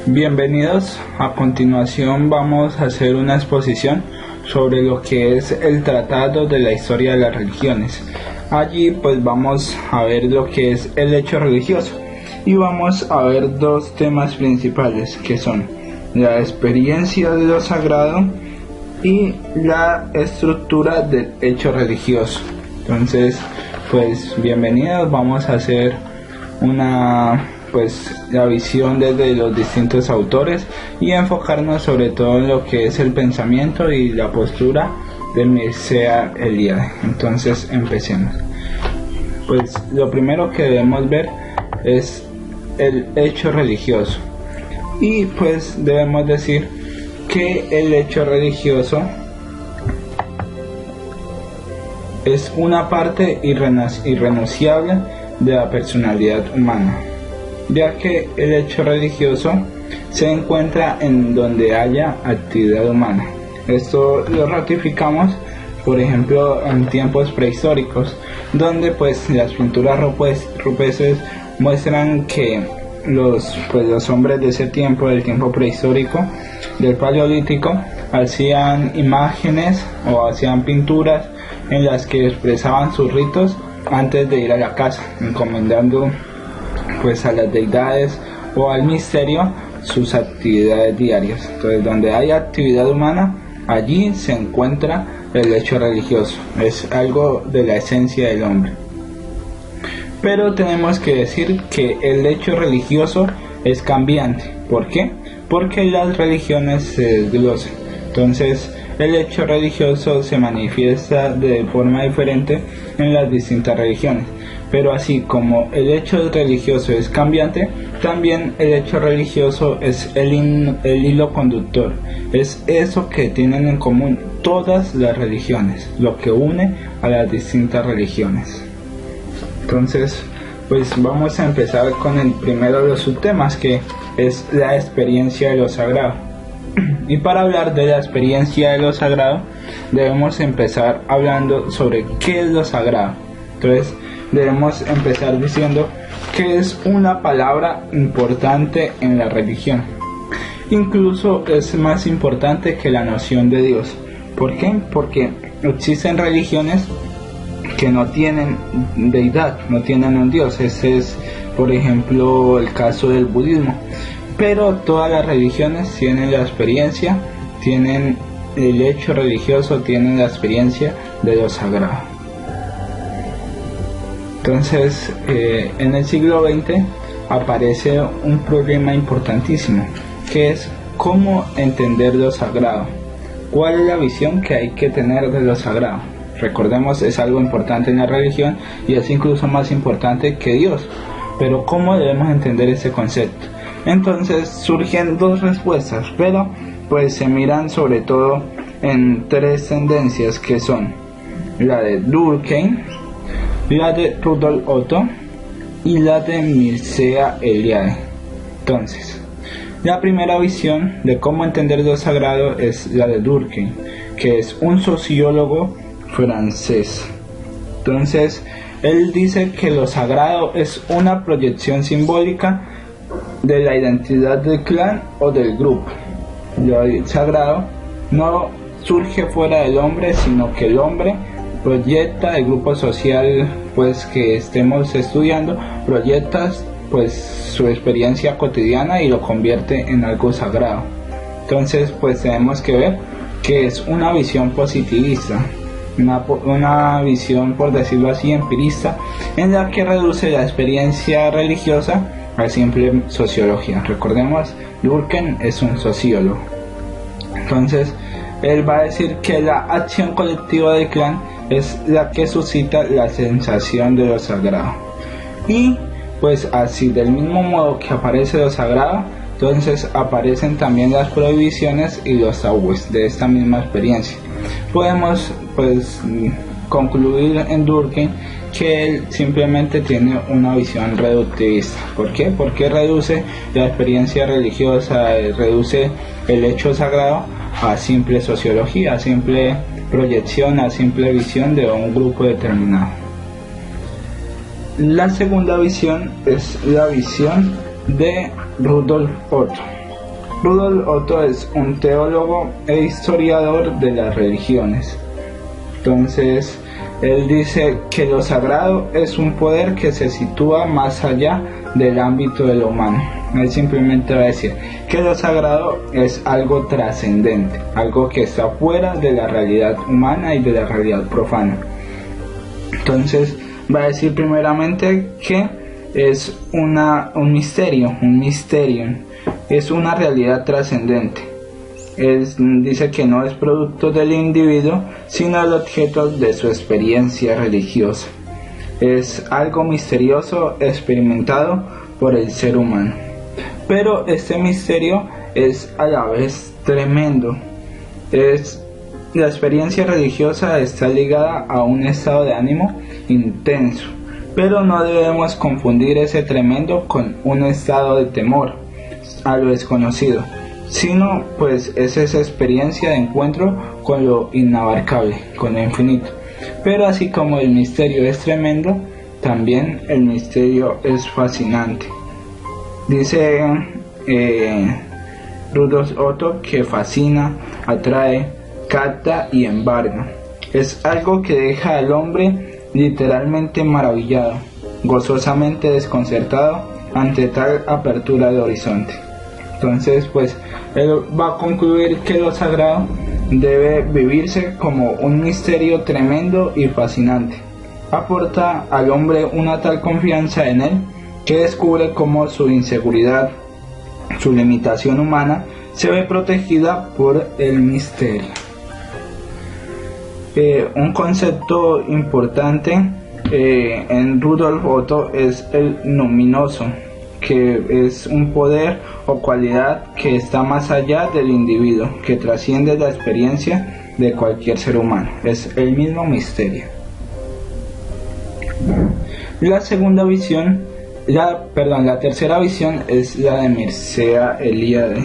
Bienvenidos. A continuación vamos a hacer una exposición sobre lo que es el Tratado de la Historia de las Religiones. Allí pues vamos a ver lo que es el hecho religioso y vamos a ver dos temas principales, que son la experiencia de lo sagrado y la estructura del hecho religioso. Entonces pues bienvenidos, vamos a hacer la visión desde los distintos autores y enfocarnos sobre todo en lo que es el pensamiento y la postura de Mircea Eliade. Entonces empecemos. Pues lo primero que debemos ver es el hecho religioso, y pues debemos decir que el hecho religioso es una parte irrenunciable de la personalidad humana, ya que el hecho religioso se encuentra en donde haya actividad humana. Esto lo ratificamos, por ejemplo, en tiempos prehistóricos, donde pues las pinturas rupestres muestran que los hombres de ese tiempo, del tiempo prehistórico, del paleolítico, hacían imágenes o hacían pinturas en las que expresaban sus ritos antes de ir a la casa, encomendando pues a las deidades o al misterio sus actividades diarias. Entonces, donde hay actividad humana, allí se encuentra el hecho religioso. Es algo de la esencia del hombre. Pero tenemos que decir que el hecho religioso es cambiante. ¿Por qué? Porque las religiones se desglosan. Entonces, el hecho religioso se manifiesta de forma diferente en las distintas religiones. Pero así como el hecho religioso es cambiante, también el hecho religioso es el hilo conductor. Es eso que tienen en común todas las religiones, lo que une a las distintas religiones. Entonces, pues vamos a empezar con el primero de los subtemas, que es la experiencia de lo sagrado. Y para hablar de la experiencia de lo sagrado, debemos empezar hablando sobre qué es lo sagrado. Entonces, debemos empezar diciendo que es una palabra importante en la religión. Incluso es más importante que la noción de Dios. ¿Por qué? Porque existen religiones que no tienen deidad, no tienen un Dios. Ese es, por ejemplo, el caso del budismo. Pero todas las religiones tienen la experiencia, tienen el hecho religioso, tienen la experiencia de lo sagrado. Entonces, en el siglo XX aparece un problema importantísimo, que es cómo entender lo sagrado. ¿Cuál es la visión que hay que tener de lo sagrado? Recordemos, es algo importante en la religión y es incluso más importante que Dios. Pero ¿cómo debemos entender ese concepto? Entonces surgen dos respuestas, pero pues se miran sobre todo en tres tendencias, que son la de Durkheim, la de Rudolf Otto y la de Mircea Eliade. Entonces, la primera visión de cómo entender lo sagrado es la de Durkheim, que es un sociólogo francés. Entonces, él dice que lo sagrado es una proyección simbólica de la identidad del clan o del grupo. Lo sagrado no surge fuera del hombre, sino que el hombre proyecta, el grupo social pues que estemos estudiando proyecta pues su experiencia cotidiana y lo convierte en algo sagrado. Entonces pues tenemos que ver que es una visión positivista, una visión, por decirlo así, empirista, en la que reduce la experiencia religiosa a simple sociología. Recordemos, Durkheim es un sociólogo. Entonces él va a decir que la acción colectiva del clan es la que suscita la sensación de lo sagrado. Y pues así, del mismo modo que aparece lo sagrado, entonces aparecen también las prohibiciones y los tabúes de esta misma experiencia. Podemos pues concluir en Durkheim que él simplemente tiene una visión reductivista. ¿Por qué? Porque reduce la experiencia religiosa, reduce el hecho sagrado a simple sociología, a simple proyección, a simple visión de un grupo determinado. La segunda visión es la visión de Rudolf Otto. Rudolf Otto es un teólogo e historiador de las religiones. Entonces, él dice que lo sagrado es un poder que se sitúa más allá del ámbito de lo humano. Él simplemente va a decir que lo sagrado es algo trascendente, algo que está fuera de la realidad humana y de la realidad profana. Entonces, va a decir primeramente que es un misterio, es una realidad trascendente. Él dice que no es producto del individuo, sino el objeto de su experiencia religiosa. Es algo misterioso experimentado por el ser humano. Pero este misterio es a la vez tremendo. La experiencia religiosa está ligada a un estado de ánimo intenso, pero no debemos confundir ese tremendo con un estado de temor a lo desconocido, sino pues es esa experiencia de encuentro con lo inabarcable, con lo infinito. Pero así como el misterio es tremendo, también el misterio es fascinante. Dice Rudolf Otto que fascina, atrae, capta y embarga. Es algo que deja al hombre literalmente maravillado, gozosamente desconcertado ante tal apertura de horizonte. Entonces, pues, él va a concluir que lo sagrado debe vivirse como un misterio tremendo y fascinante. Aporta al hombre una tal confianza en él que descubre cómo su inseguridad, su limitación humana, se ve protegida por el misterio. Un concepto importante en Rudolf Otto es el luminoso, que es un poder o cualidad que está más allá del individuo, que trasciende la experiencia de cualquier ser humano. Es el mismo misterio. La tercera visión es la de Mircea Eliade.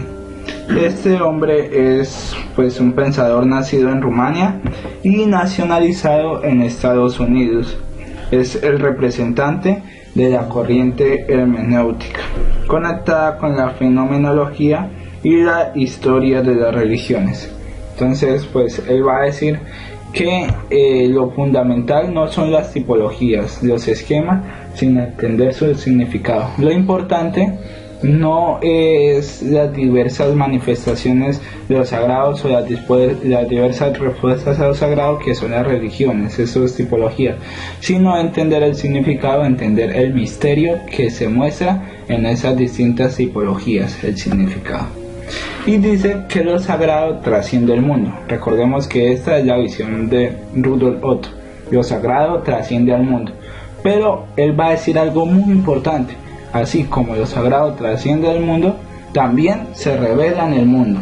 Este hombre es pues un pensador nacido en Rumania y nacionalizado en Estados Unidos. Es el representante de la corriente hermenéutica, conectada con la fenomenología y la historia de las religiones. Entonces, pues él va a decir que lo fundamental no son las tipologías, los esquemas, sino entender su significado. Lo importante no es las diversas manifestaciones de los sagrados o las diversas respuestas a los sagrados que son las religiones, eso es tipología, sino entender el significado, entender el misterio que se muestra en esas distintas tipologías, el significado. Y dice que lo sagrado trasciende el mundo. Recordemos que esta es la visión de Rudolf Otto, lo sagrado trasciende al mundo, pero él va a decir algo muy importante. Así como lo sagrado trasciende el mundo, también se revela en el mundo.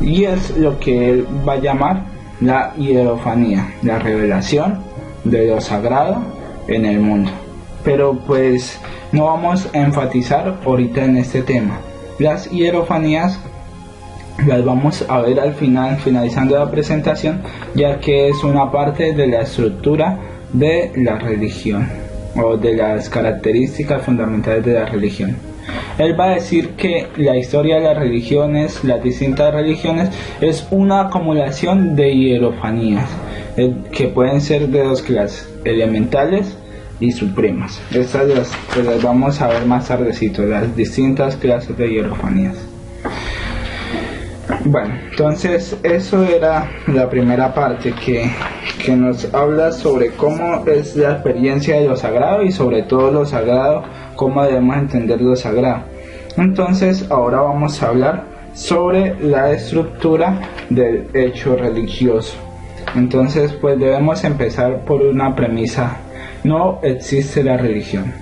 Y es lo que él va a llamar la hierofanía, la revelación de lo sagrado en el mundo. Pero pues no vamos a enfatizar ahorita en este tema. Las hierofanías las vamos a ver al final, finalizando la presentación, ya que es una parte de la estructura de la religión, o de las características fundamentales de la religión. Él va a decir que la historia de las religiones, las distintas religiones, es una acumulación de hierofanías, que pueden ser de dos clases, elementales y supremas. Estas las vamos a ver más tardecito, las distintas clases de hierofanías. Bueno, entonces eso era la primera parte que nos habla sobre cómo es la experiencia de lo sagrado y sobre todo lo sagrado, cómo debemos entender lo sagrado. Entonces ahora vamos a hablar sobre la estructura del hecho religioso. Entonces pues debemos empezar por una premisa: no existe la religión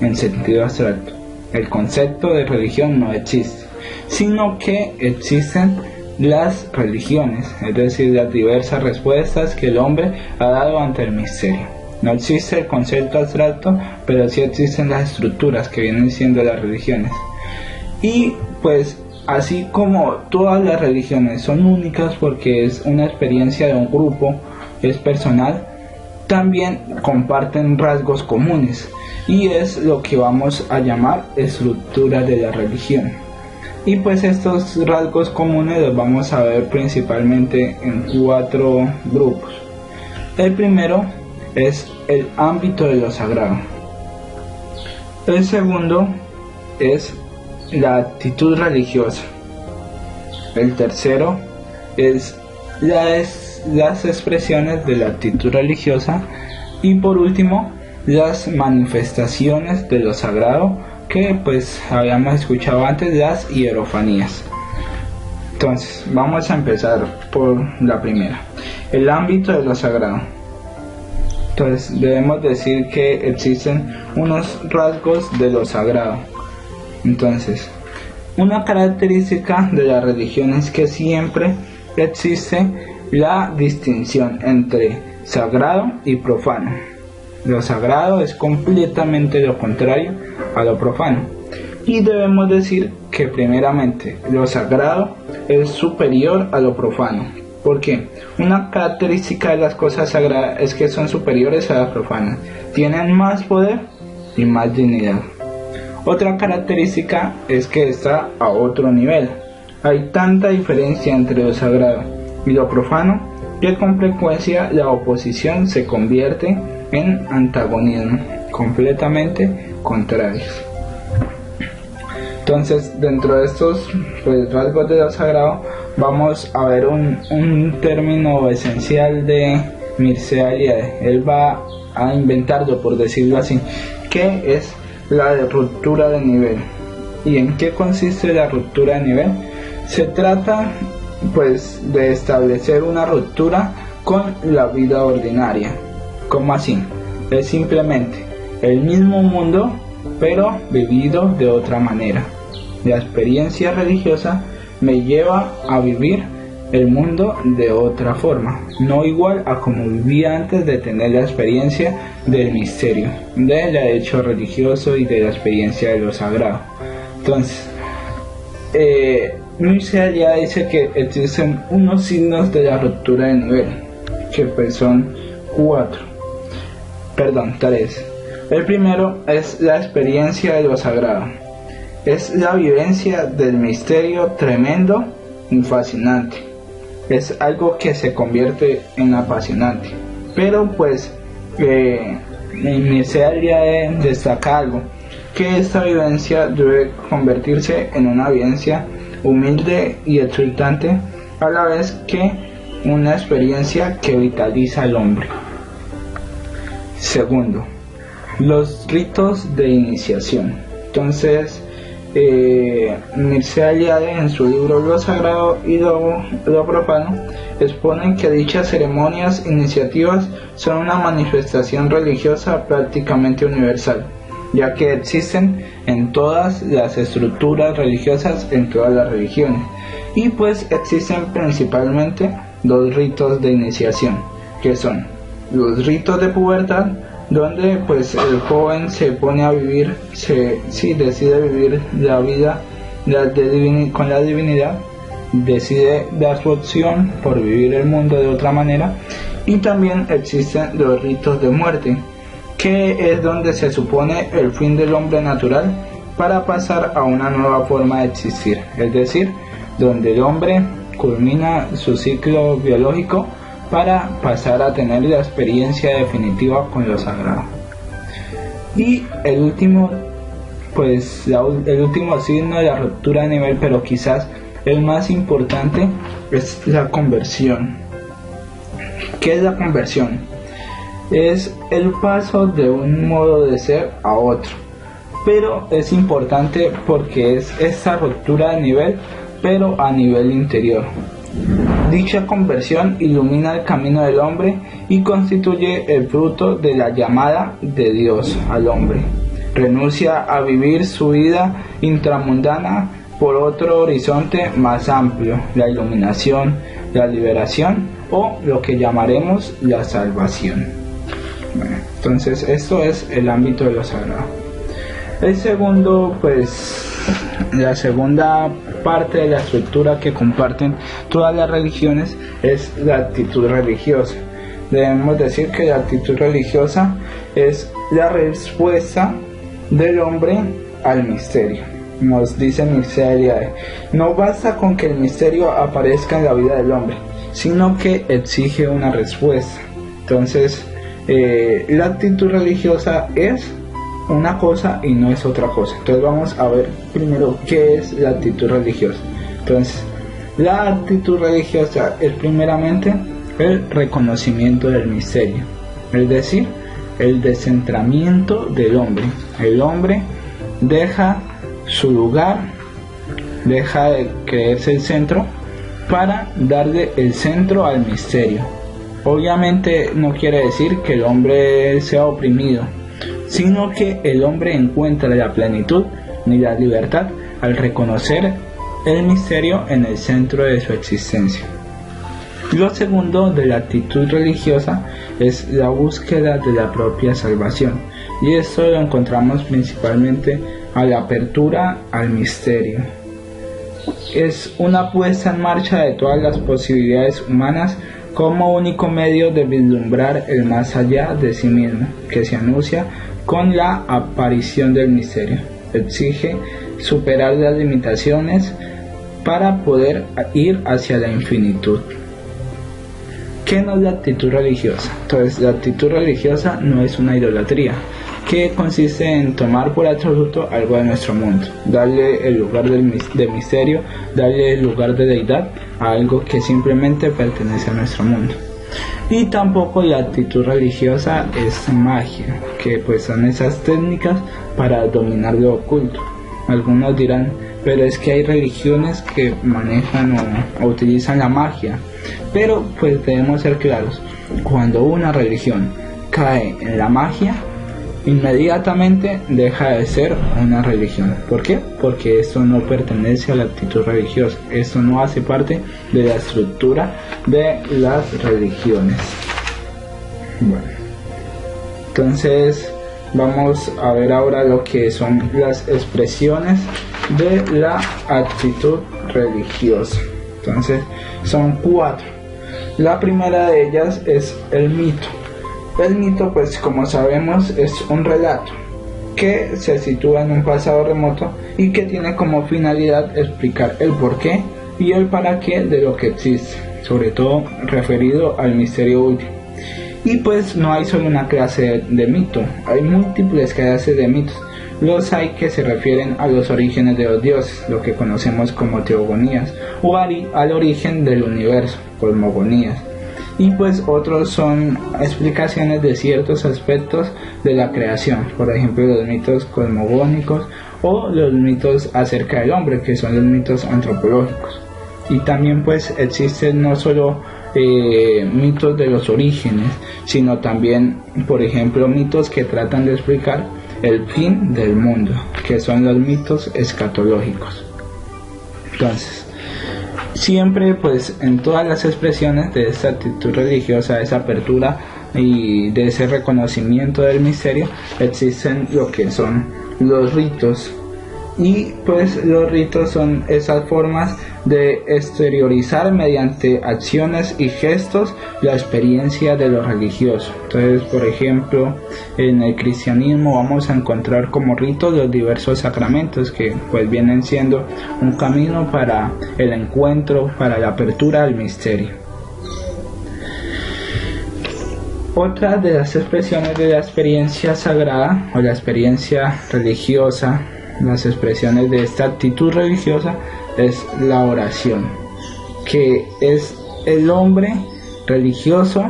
en sentido abstracto. El concepto de religión no existe, sino que existen las religiones, es decir, las diversas respuestas que el hombre ha dado ante el misterio. No existe el concepto abstracto, pero sí existen las estructuras que vienen siendo las religiones. Y pues así como todas las religiones son únicas porque es una experiencia de un grupo, es personal, también comparten rasgos comunes, y es lo que vamos a llamar estructura de la religión. Y pues estos rasgos comunes los vamos a ver principalmente en 4 grupos. El primero es el ámbito de lo sagrado. El segundo es la actitud religiosa. El tercero es las expresiones de la actitud religiosa. Y por último, las manifestaciones de lo sagrado, que pues habíamos escuchado antes, las hierofanías. Entonces vamos a empezar por la primera, el ámbito de lo sagrado. Entonces debemos decir que existen unos rasgos de lo sagrado. Entonces, una característica de la religión es que siempre existe la distinción entre sagrado y profano. Lo sagrado es completamente lo contrario a lo profano. Y debemos decir que primeramente lo sagrado es superior a lo profano. ¿Por qué? Una característica de las cosas sagradas es que son superiores a las profanas. Tienen más poder y más dignidad. Otra característica es que está a otro nivel. Hay tanta diferencia entre lo sagrado y lo profano que con frecuencia la oposición se convierte en antagonismo, completamente contrarios. Entonces, dentro de estos rasgos de lo sagrado, vamos a ver un término esencial de Mircea Eliade. Él va a inventarlo, por decirlo así, que es la de ruptura de nivel. ¿Y en qué consiste la ruptura de nivel? Se trata pues de establecer una ruptura con la vida ordinaria. ¿Cómo así? Es simplemente el mismo mundo, pero vivido de otra manera. La experiencia religiosa me lleva a vivir el mundo de otra forma, no igual a como vivía antes de tener la experiencia del misterio, del hecho religioso y de la experiencia de lo sagrado. Entonces, Mircea Eliade dice que existen unos signos de la ruptura de nivel, que pues son 3. El primero es la experiencia de lo sagrado. Es la vivencia del misterio tremendo y fascinante. Es algo que se convierte en apasionante. Pero pues Mircea Eliade destaca algo, que esta vivencia debe convertirse en una vivencia humilde y exultante, a la vez que una experiencia que vitaliza al hombre. Segundo, los ritos de iniciación. Entonces, Mircea Eliade en su libro Lo Sagrado y lo Profano expone que dichas ceremonias iniciativas son una manifestación religiosa prácticamente universal, ya que existen en todas las estructuras religiosas, en todas las religiones, y pues existen principalmente 2 ritos de iniciación, que son los ritos de pubertad, donde pues el joven se pone a vivir, decide vivir la vida con la divinidad, decide dar su opción por vivir el mundo de otra manera. Y también existen los ritos de muerte, que es donde se supone el fin del hombre natural para pasar a una nueva forma de existir, es decir, donde el hombre culmina su ciclo biológico para pasar a tener la experiencia definitiva con lo sagrado. Y el último signo de la ruptura de nivel, pero quizás el más importante, es la conversión. ¿Qué es la conversión? Es el paso de un modo de ser a otro, pero es importante porque es esta ruptura de nivel, pero a nivel interior. Dicha conversión ilumina el camino del hombre y constituye el fruto de la llamada de Dios al hombre. Renuncia a vivir su vida intramundana por otro horizonte más amplio, la iluminación, la liberación o lo que llamaremos la salvación. Bueno, entonces esto es el ámbito de lo sagrado. El segundo, la segunda parte de la estructura que comparten todas las religiones es la actitud religiosa. Debemos decir que la actitud religiosa es la respuesta del hombre al misterio. nos dice Mircea Eliade, no basta con que el misterio aparezca en la vida del hombre, sino que exige una respuesta. Entonces, la actitud religiosa es una cosa y no es otra cosa. Entonces vamos a ver primero qué es la actitud religiosa. Entonces, la actitud religiosa es primeramente el reconocimiento del misterio, es decir, el descentramiento del hombre. El hombre deja su lugar, deja de creerse el centro para darle el centro al misterio. Obviamente no quiere decir que el hombre sea oprimido, sino que el hombre encuentra la plenitud y la libertad al reconocer el misterio en el centro de su existencia. Lo segundo de la actitud religiosa es la búsqueda de la propia salvación, y esto lo encontramos principalmente a la apertura al misterio. Es una puesta en marcha de todas las posibilidades humanas como único medio de vislumbrar el más allá de sí mismo, que se anuncia con la aparición del misterio. Exige superar las limitaciones para poder ir hacia la infinitud. ¿Qué no es la actitud religiosa? Entonces, la actitud religiosa no es una idolatría, que consiste en tomar por absoluto algo de nuestro mundo, darle el lugar de misterio, darle el lugar de deidad a algo que simplemente pertenece a nuestro mundo. Y tampoco la actitud religiosa es magia, que pues son esas técnicas para dominar lo oculto. Algunos dirán, pero es que hay religiones que manejan o utilizan la magia, pero pues debemos ser claros, cuando una religión cae en la magia, inmediatamente deja de ser una religión. ¿Por qué? Porque esto no pertenece a la actitud religiosa, esto no hace parte de la estructura de las religiones. Bueno, entonces vamos a ver ahora lo que son las expresiones de la actitud religiosa. Entonces son 4. La primera de ellas es el mito. El mito, pues como sabemos, es un relato que se sitúa en un pasado remoto y que tiene como finalidad explicar el porqué y el para qué de lo que existe, sobre todo referido al misterio último. Y pues no hay solo una clase de mito, hay múltiples clases de mitos. Los hay que se refieren a los orígenes de los dioses, lo que conocemos como teogonías, o al origen del universo, cosmogonías. Y pues otros son explicaciones de ciertos aspectos de la creación, por ejemplo los mitos cosmogónicos o los mitos acerca del hombre, que son los mitos antropológicos. Y también pues existen no solo mitos de los orígenes, sino también, por ejemplo, mitos que tratan de explicar el fin del mundo, que son los mitos escatológicos. Entonces, siempre pues en todas las expresiones de esta actitud religiosa, de esa apertura y de ese reconocimiento del misterio, existen lo que son los ritos. Y pues los ritos son esas formas de exteriorizar mediante acciones y gestos la experiencia de lo religioso. Entonces, por ejemplo, en el cristianismo vamos a encontrar como ritos los diversos sacramentos, que pues vienen siendo un camino para el encuentro, para la apertura al misterio. Otra de las expresiones de la experiencia sagrada o la experiencia religiosa, las expresiones de esta actitud religiosa, es la oración, que es el hombre religioso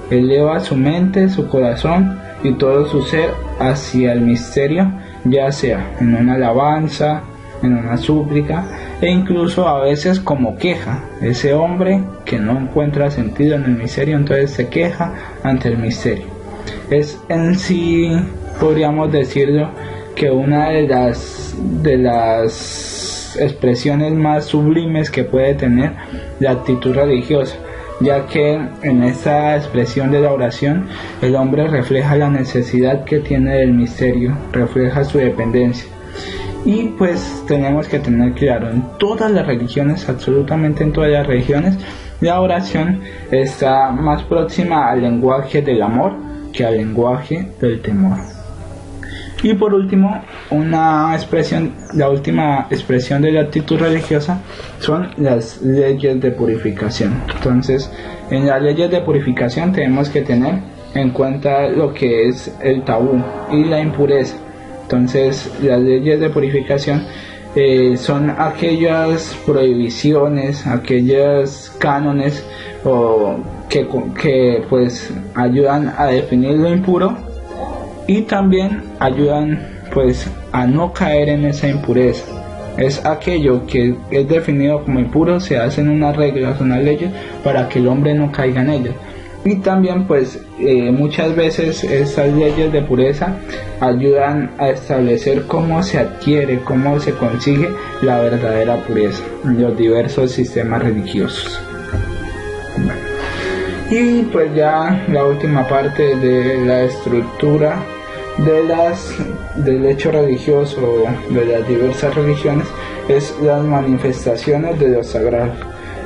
eleva su mente, su corazón y todo su ser hacia el misterio, ya sea en una alabanza, en una súplica e incluso a veces como queja. Ese hombre que no encuentra sentido en el misterio, entonces se queja ante el misterio. Es en sí, podríamos decirlo, que una de las expresiones más sublimes que puede tener la actitud religiosa, ya que en esta expresión de la oración el hombre refleja la necesidad que tiene del misterio, refleja su dependencia. Y pues tenemos que tener claro, en todas las religiones, absolutamente en todas las religiones, la oración está más próxima al lenguaje del amor que al lenguaje del temor. Y por último, la última expresión de la actitud religiosa son las leyes de purificación. Entonces, en las leyes de purificación tenemos que tener en cuenta lo que es el tabú y la impureza. Entonces, las leyes de purificación son aquellas prohibiciones, aquellos cánones que pues ayudan a definir lo impuro y también ayudan pues a no caer en esa impureza. Es aquello que es definido como impuro, se hacen unas reglas, unas leyes para que el hombre no caiga en ellas. Y también pues muchas veces esas leyes de pureza ayudan a establecer cómo se adquiere, cómo se consigue la verdadera pureza en los diversos sistemas religiosos. Bueno. Y pues ya la última parte de la estructura del hecho religioso de las diversas religiones es las manifestaciones de lo sagrado.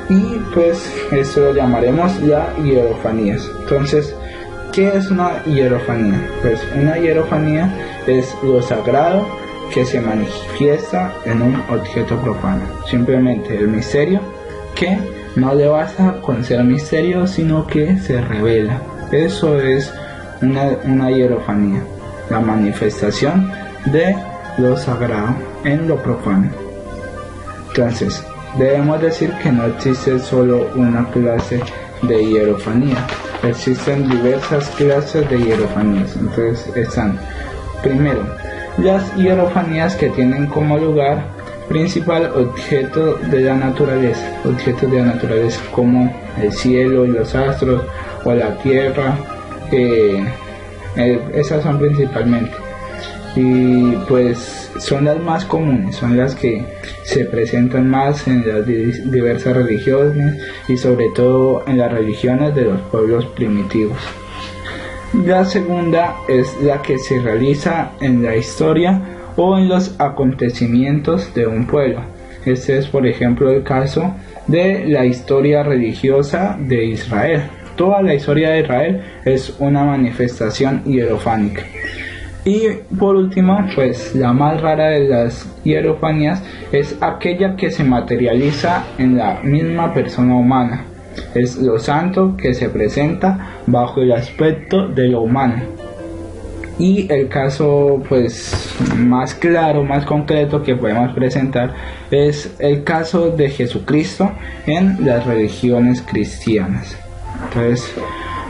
Y pues esto lo llamaremos la hierofanías. Entonces, ¿qué es una hierofanía? Pues una hierofanía es lo sagrado que se manifiesta en un objeto profano. Simplemente el misterio que no le basta con ser misterio, sino que se revela. Eso es una hierofanía, la manifestación de lo sagrado en lo profano. Entonces, debemos decir que no existe solo una clase de hierofanía, existen diversas clases de hierofanías. Entonces están, primero, las hierofanías que tienen como lugar principal objetos de la naturaleza como el cielo y los astros o la tierra, esas son principalmente. Y pues son las más comunes, son las que se presentan más en las diversas religiones y sobre todo en las religiones de los pueblos primitivos. La segunda es la que se realiza en la historia o en los acontecimientos de un pueblo. Este es por ejemplo el caso de la historia religiosa de Israel. Toda la historia de Israel es una manifestación hierofánica. Y por último, pues la más rara de las hierofanías es aquella que se materializa en la misma persona humana. Es lo santo que se presenta bajo el aspecto de lo humano. Y el caso pues más claro, más concreto que podemos presentar es el caso de Jesucristo en las religiones cristianas. Entonces,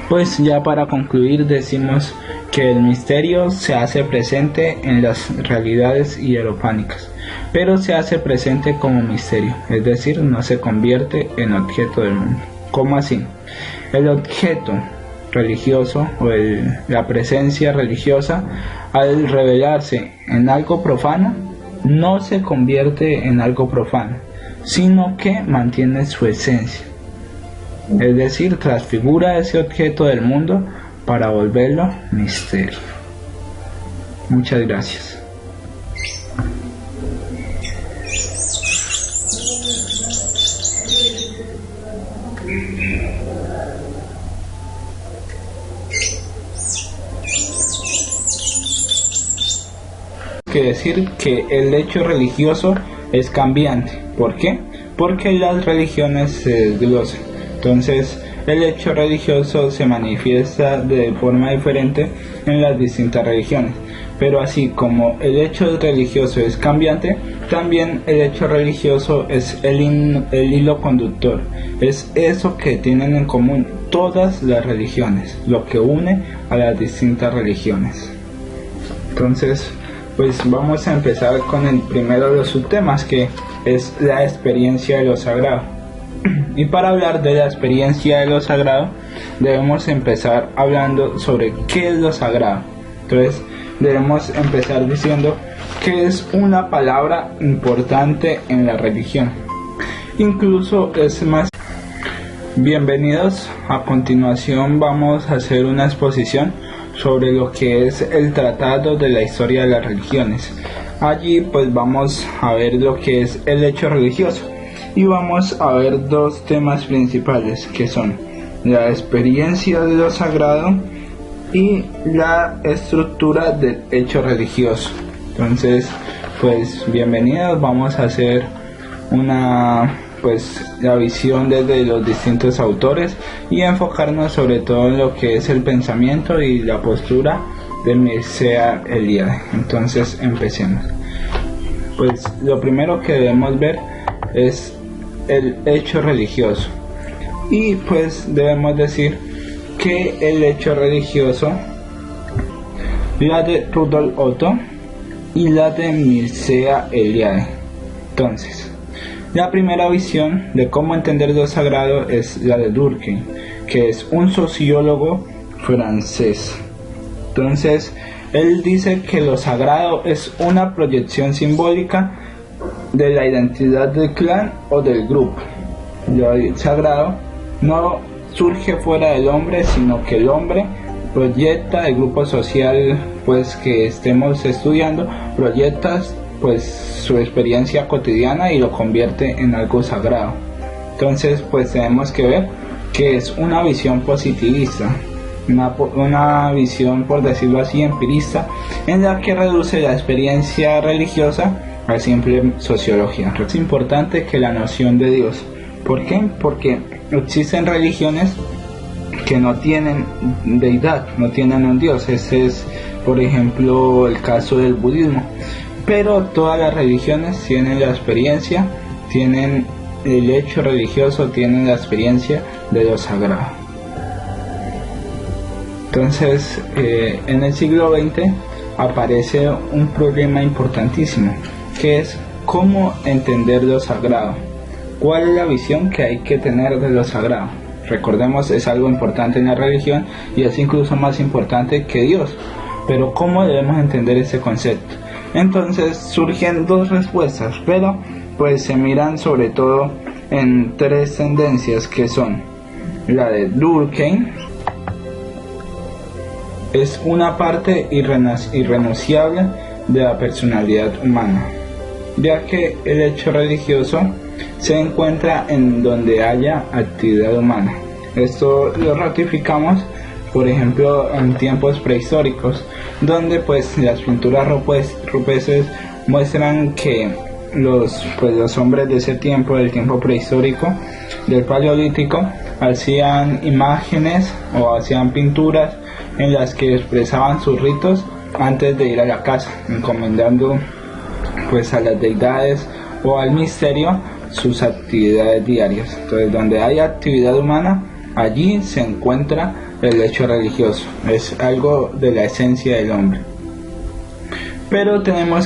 pues ya para concluir decimos que el misterio se hace presente en las realidades hierofánicas, pero se hace presente como misterio, es decir, no se convierte en objeto del mundo. ¿Cómo así? El objeto religioso o la presencia religiosa, al revelarse en algo profano, no se convierte en algo profano, sino que mantiene su esencia. Es decir, transfigura ese objeto del mundo para volverlo misterio. Muchas gracias. Que decir que el hecho religioso es cambiante. ¿Por qué? Porque las religiones se desglosan. Entonces, el hecho religioso se manifiesta de forma diferente en las distintas religiones. Pero así como el hecho religioso es cambiante, también el hecho religioso es el hilo conductor. Es eso que tienen en común todas las religiones, lo que une a las distintas religiones. Entonces, pues vamos a empezar con el primero de los subtemas, que es la experiencia de lo sagrado. Y para hablar de la experiencia de lo sagrado, debemos empezar hablando sobre qué es lo sagrado. Entonces, debemos empezar diciendo que es una palabra importante en la religión. Incluso es más. Bienvenidos. A continuación vamos a hacer una exposición sobre lo que es el Tratado de la Historia de las Religiones. Allí pues vamos a ver lo que es el hecho religioso y vamos a ver dos temas principales, que son la experiencia de lo sagrado y la estructura del hecho religioso. Entonces, pues bienvenidos, vamos a hacer la visión desde los distintos autores y enfocarnos sobre todo en lo que es el pensamiento y la postura de Mircea Eliade. Entonces empecemos. Pues lo primero que debemos ver es el hecho religioso, y pues debemos decir que el hecho religioso, la de Rudolf Otto y la de Mircea Eliade. Entonces, la primera visión de cómo entender lo sagrado es la de Durkheim, que es un sociólogo francés. Entonces, él dice que lo sagrado es una proyección simbólica de la identidad del clan o del grupo. Lo sagrado no surge fuera del hombre, sino que el hombre proyecta el grupo social pues que estemos estudiando, proyecta pues su experiencia cotidiana y lo convierte en algo sagrado. Entonces pues tenemos que ver que es una visión positivista, una visión, por decirlo así, empirista, en la que reduce la experiencia religiosa a simple sociología. Es importante que la noción de Dios. ¿Por qué? Porque existen religiones que no tienen deidad, no tienen un Dios. Este es, por ejemplo, el caso del budismo. Pero todas las religiones tienen la experiencia, tienen el hecho religioso, tienen la experiencia de lo sagrado. Entonces, en el siglo XX aparece un problema importantísimo, que es cómo entender lo sagrado. ¿Cuál es la visión que hay que tener de lo sagrado? Recordemos, es algo importante en la religión y es incluso más importante que Dios. Pero ¿cómo debemos entender ese concepto? Entonces surgen dos respuestas, pero pues se miran sobre todo en tres tendencias, que son la de Durkheim. Es una parte irrenunciable de la personalidad humana, ya que el hecho religioso se encuentra en donde haya actividad humana. Esto lo ratificamos, por ejemplo, en tiempos prehistóricos, donde pues las pinturas rupestres muestran que los hombres de ese tiempo, del tiempo prehistórico, del paleolítico, hacían imágenes o hacían pinturas en las que expresaban sus ritos antes de ir a la casa, encomendando pues a las deidades o al misterio sus actividades diarias. Entonces, donde hay actividad humana, allí se encuentra el hecho religioso. Es algo de la esencia del hombre. Pero tenemos